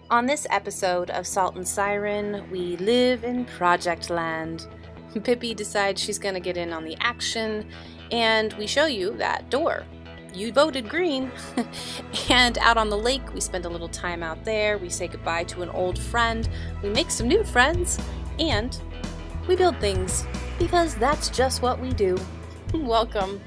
On this episode of Salt and Siren, we live in Project Land. Pippi decides she's going to get in on the action, and we show you that door. You voted green. And out on the lake, we spend a little time out there. We say goodbye to an old friend. We make some new friends, and we build things, because that's just what we do. Welcome.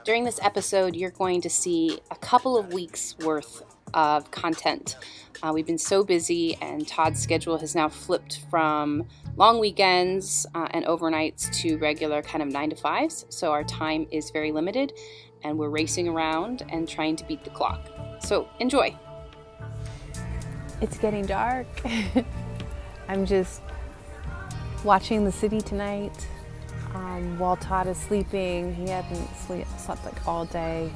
During this episode, you're going to see a couple of weeks worth of content. We've been so busy, and Todd's schedule has now flipped from long weekends and overnights to regular kind of 9 to 5s. So our time is very limited, and we're racing around and trying to beat the clock. So enjoy. It's getting dark. I'm just watching the city tonight. While Todd is sleeping. He hasn't slept like all day.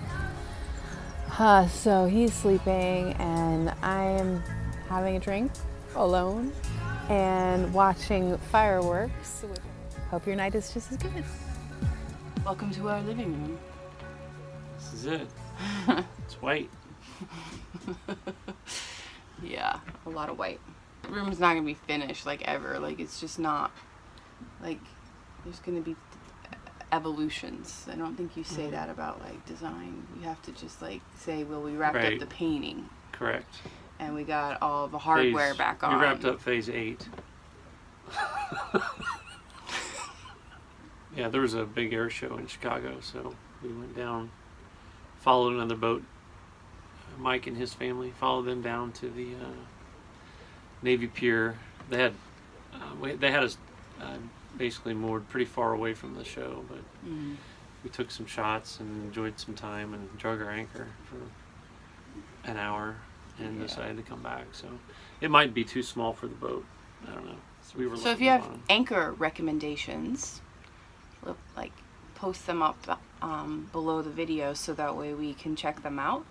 So he's sleeping, and I am having a drink alone and watching fireworks. Hope your night is just as good. Welcome to our living room. This is it. It's white. Yeah, a lot of white. The room's not gonna be finished like ever. Like it's just not like there's gonna be evolutions. I don't think you say that about like design. You have to just like say, well, we wrapped up the painting. Correct. And we got all the hardware back on. We wrapped up phase 8. Yeah, there was a big air show in Chicago, so we went down, followed another boat. Mike and his family followed them down to the Navy Pier. They had us basically moored pretty far away from the show, but we took some shots and enjoyed some time and drug our anchor for an hour and decided to come back. So it might be too small for the boat. I don't know. So if you have anchor recommendations, like post them up below the video so that way we can check them out.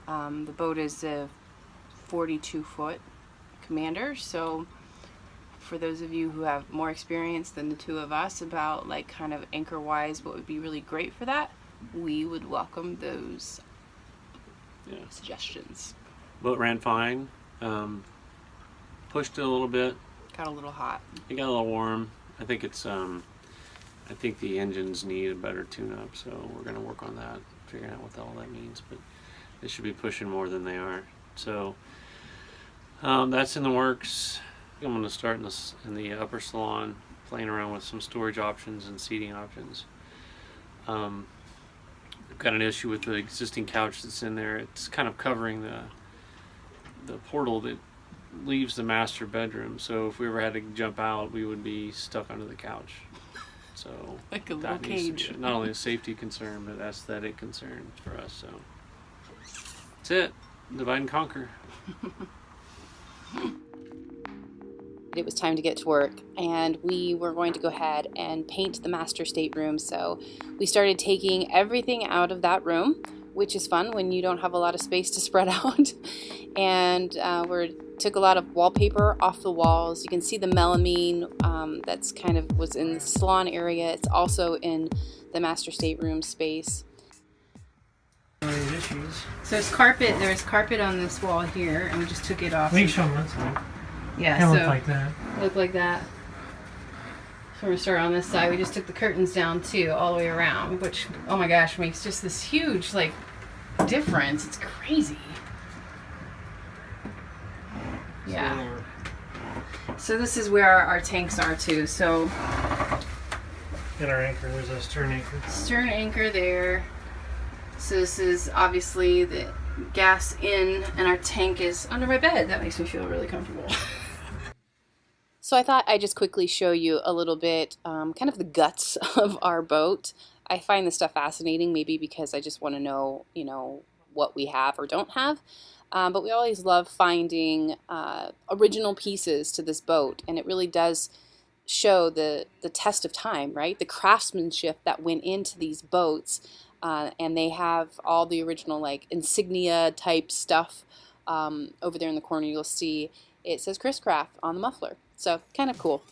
The boat is a 42-foot Commander, so for those of you who have more experience than the two of us about like kind of anchor wise what would be really great for that, we would welcome those suggestions. Boat ran fine. Pushed it a little bit. Got a little hot. It got a little warm. I think it's I think the engines need a better tune-up, so we're going to work on that, figuring out what all that means, but they should be pushing more than they are. So that's in the works. I'm going to start in the upper salon, playing around with some storage options and seating options. We've got an issue with the existing couch that's in there. It's kind of covering the portal that leaves the master bedroom. So if we ever had to jump out, we would be stuck under the couch. So like a little cage. Not only a safety concern, but aesthetic concern for us. So that's it. Divide and conquer. It was time to get to work, and we were going to go ahead and paint the master stateroom. So we started taking everything out of that room, which is fun when you don't have a lot of space to spread out. And we took a lot of wallpaper off the walls. You can see the melamine that's kind of was in the salon area. It's also in the master stateroom space. So there's carpet. There's carpet on this wall here, and we just took it off. We can show them that. Yeah, Kind of so look like that. look like that. So we're gonna start on this side. We just took the curtains down too, all the way around, which, oh my gosh, makes just this huge like difference. It's crazy. Yeah. So this is where our tanks are too. So And our anchor, there's a stern anchor. stern anchor there. So this is obviously the gas in, and our tank is under my bed. That makes me feel really comfortable. So I thought I'd just quickly show you a little bit, kind of the guts of our boat. I find this stuff fascinating, maybe because I just want to know, what we have or don't have. But we always love finding original pieces to this boat, and it really does show the test of time, right? The craftsmanship that went into these boats, and they have all the original like insignia type stuff over there in the corner, you'll see it says Chris Craft on the muffler. So kind of cool.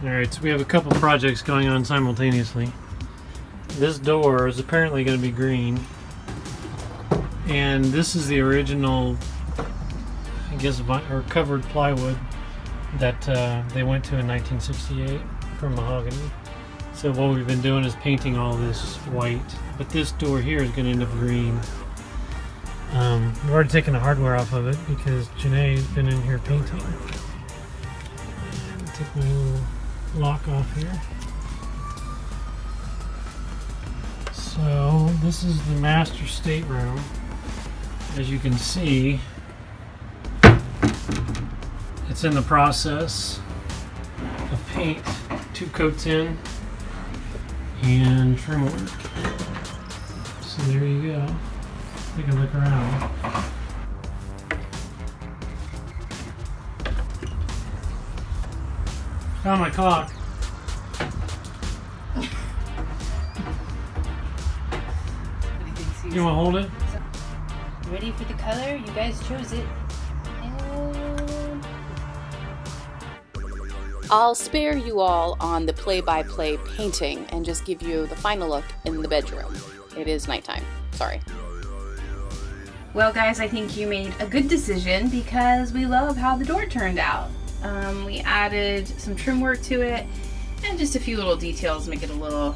Alright, so we have a couple projects going on simultaneously. This door is apparently going to be green. And this is the original, I guess, or covered plywood that they went to in 1968 from mahogany. So what we've been doing is painting all this white. But this door here is going to end up green. We've already taken the hardware off of it because Janae's been in here painting. And take my little lock off here. So this is the master stateroom. As you can see, it's in the process of paint, 2 coats in, and trim work. So there you go. Take a look around. Found my clock. You want to hold it? Ready for the color? You guys chose it. And I'll spare you all on the play-by-play painting and just give you the final look in the bedroom. It is nighttime. Sorry. Well, guys, I think you made a good decision because we love how the door turned out. We added some trim work to it and just a few little details make it a little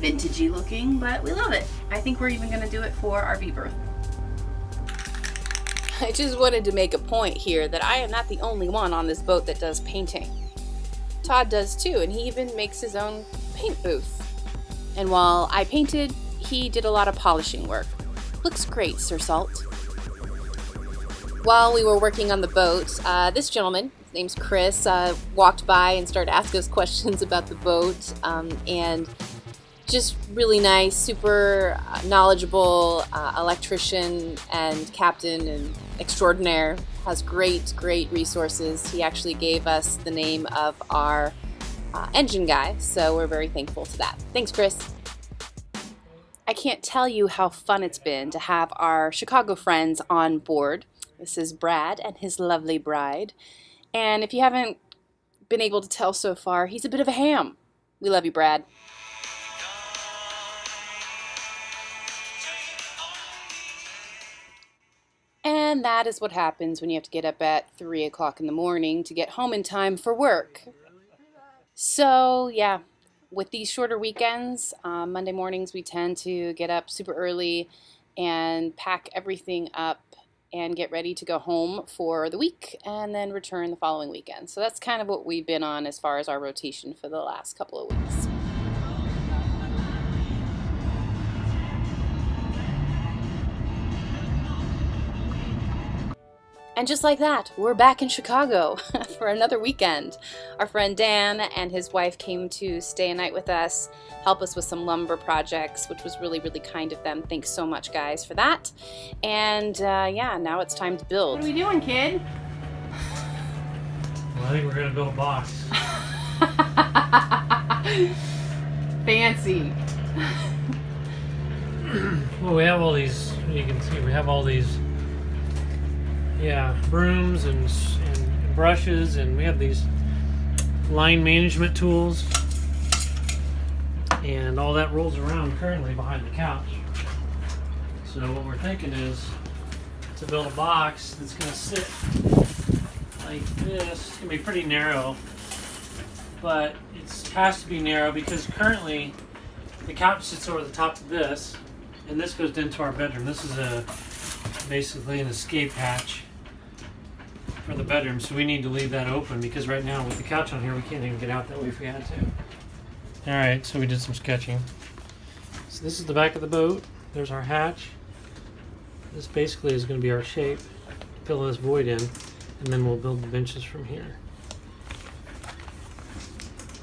vintagey looking, but we love it. I think we're even going to do it for our RV berth. I just wanted to make a point here that I am not the only one on this boat that does painting. Todd does too, and he even makes his own paint booth. And while I painted, he did a lot of polishing work. Looks great, Sir Salt. While we were working on the boat, this gentleman, his name's Chris, walked by and started asking us questions about the boat, and just really nice, super knowledgeable electrician and captain and extraordinaire. Has great resources. He actually gave us the name of our engine guy, so we're very thankful to that. Thanks, Chris. I can't tell you how fun it's been to have our Chicago friends on board. This is Brad and his lovely bride. And if you haven't been able to tell so far, he's a bit of a ham. We love you, Brad. And that is what happens when you have to get up at 3 o'clock in the morning to get home in time for work. So, yeah, with these shorter weekends, Monday mornings we tend to get up super early and pack everything up and get ready to go home for the week and then return the following weekend. So that's kind of what we've been on as far as our rotation for the last couple of weeks. And just like that, we're back in Chicago for another weekend. Our friend Dan and his wife came to stay a night with us, help us with some lumber projects, which was really kind of them. Thanks so much, guys, for that. And yeah, now it's time to build. What are we doing, kid? Well, I think we're going to build a box. Fancy. Well, we have all these, you can see, we have all these, yeah, brooms and brushes, and we have these line management tools, and all that rolls around currently behind the couch. So what we're thinking is to build a box that's going to sit like this. It's going to be pretty narrow, but it has to be narrow because currently the couch sits over the top of this, and this goes into our bedroom. This is basically an escape hatch for the bedroom, so we need to leave that open because right now with the couch on here we can't even get out that way if we had to. Alright, so we did some sketching. So this is the back of the boat. There's our hatch. This basically is going to be our shape. Fill this void in, and then we'll build the benches from here.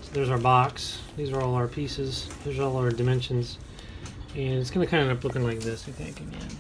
So there's our box. These are all our pieces. There's all our dimensions. And it's going to kind of end up looking like this, I think, in the end.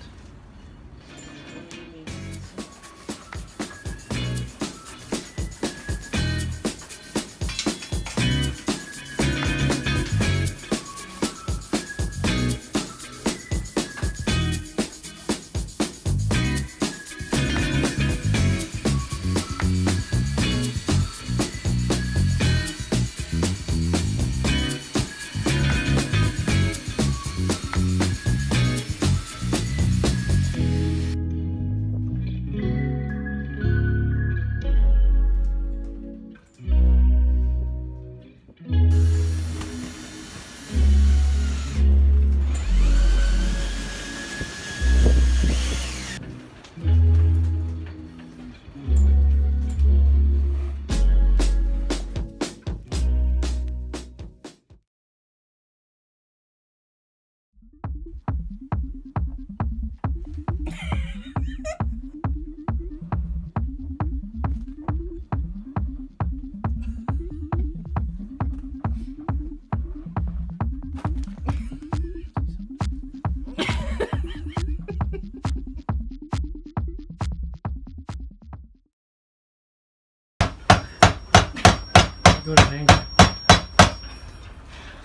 go to an angle.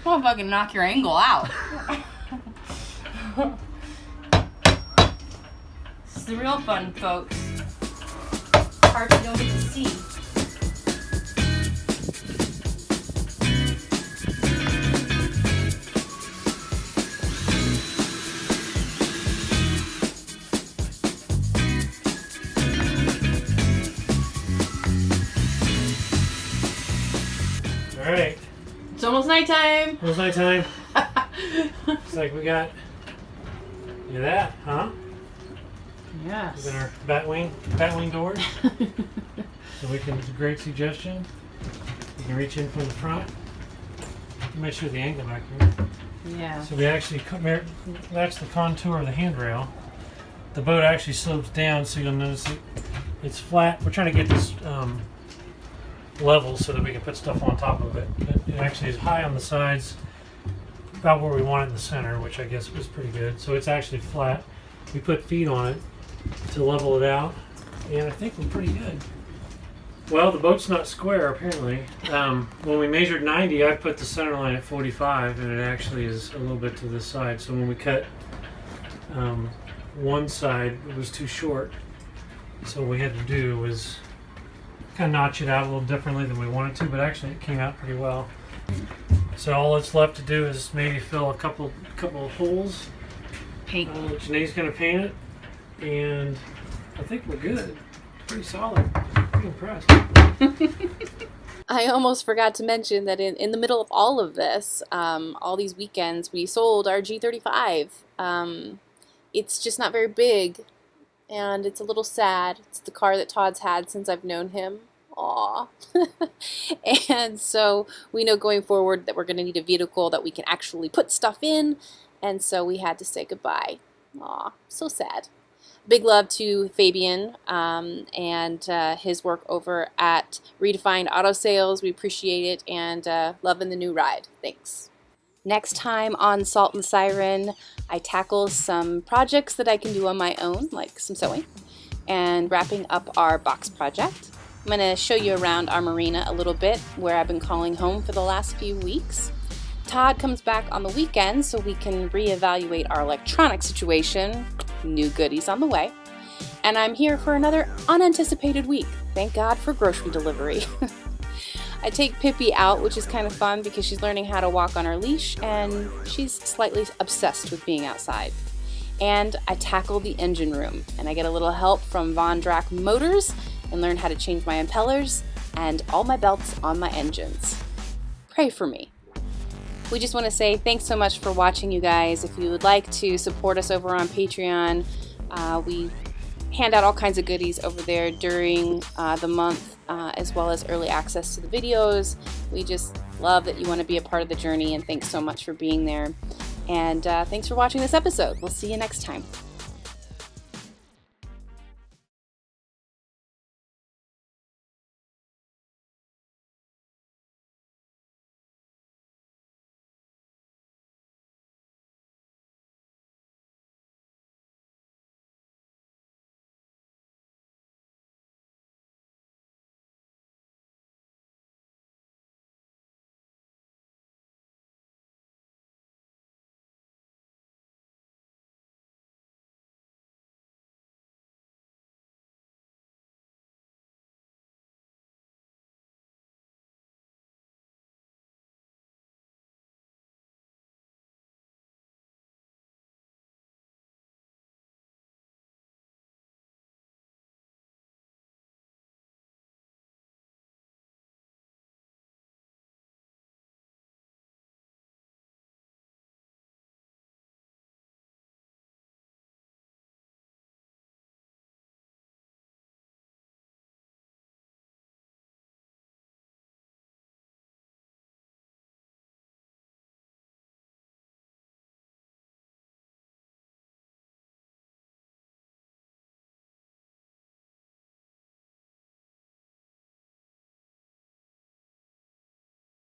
Well, fucking knock your angle out. This is the real fun, folks. Parts you don't get to see. All right. It's almost nighttime. It was nighttime. It's like we got. Look at that, huh? Yes. We've got our batwing doors. So we can. It's a great suggestion. You can reach in from the front. Make sure the angle back here. Yeah. So we actually that's the contour of the handrail. The boat actually slopes down, so you'll notice it's flat. We're trying to get this level so that we can put stuff on top of it. It actually is high on the sides, about where we want it in the center, which I guess was pretty good. So it's actually flat. We put feet on it to level it out, and I think we're pretty good. Well, the boat's not square apparently. When we measured 90, I put the center line at 45, and it actually is a little bit to this side. So when we cut one side, it was too short. So what we had to do was kind of notch it out a little differently than we wanted to, but actually it came out pretty well. So all that's left to do is maybe fill a couple of holes. Paint. Janae's going to paint it, and I think we're good. Pretty solid. Pretty impressed. I almost forgot to mention that in the middle of all of this, all these weekends, we sold our G35. It's just not very big, and it's a little sad. It's the car that Todd's had since I've known him. Aww. And so we know going forward that we're going to need a vehicle that we can actually put stuff in, and so we had to say goodbye. Aw, so sad. Big love to Fabian and his work over at Redefined Auto Sales. We appreciate it, and loving the new ride. Thanks. Next time on Salt and Siren, I tackle some projects that I can do on my own, like some sewing, and wrapping up our box project. I'm going to show you around our marina a little bit, where I've been calling home for the last few weeks. Todd comes back on the weekend so we can reevaluate our electronic situation. New goodies on the way. And I'm here for another unanticipated week. Thank God for grocery delivery. I take Pippi out, which is kind of fun because she's learning how to walk on her leash and she's slightly obsessed with being outside. And I tackle the engine room, and I get a little help from Von Drack Motors and learn how to change my impellers and all my belts on my engines. Pray for me. We just want to say thanks so much for watching, you guys. If you would like to support us over on Patreon, we hand out all kinds of goodies over there during the month, as well as early access to the videos. We just love that you want to be a part of the journey, and thanks so much for being there. And thanks for watching this episode. We'll see you next time.